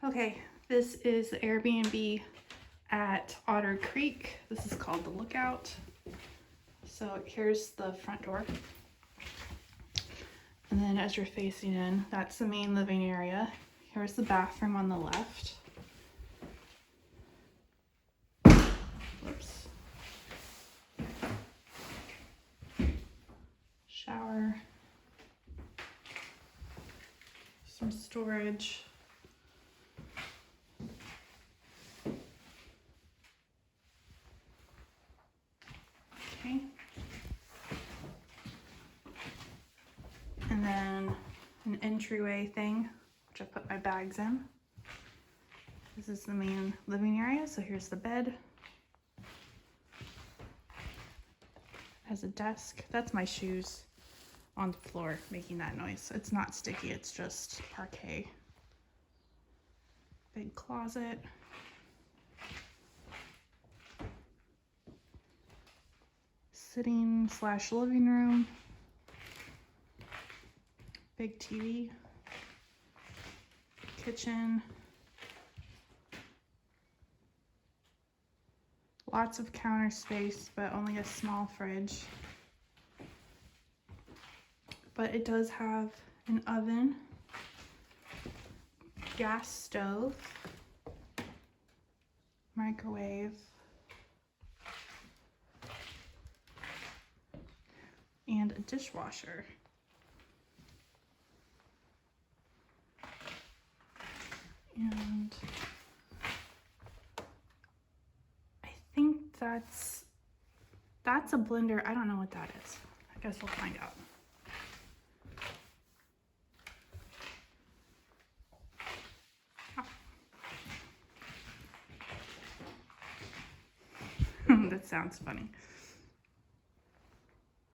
Okay, this is the Airbnb at Otter Creek. This is called the Lookout. So here's the front door. And then as you're facing in, that's the main living area. Here's the bathroom on the left. Whoops. Shower. Some storage. Okay. And then an entryway thing, which I put my bags in. This is the main living area, so here's the bed. Has a desk. That's my shoes on the floor making that noise. It's not sticky, it's just parquet. Big closet. Sitting / living room. Big TV. Kitchen. Lots of counter space, but only a small fridge. But it does have an oven, gas stove, microwave, and a dishwasher. And I think that's a blender. I don't know what that is. I guess we'll find out. That sounds funny.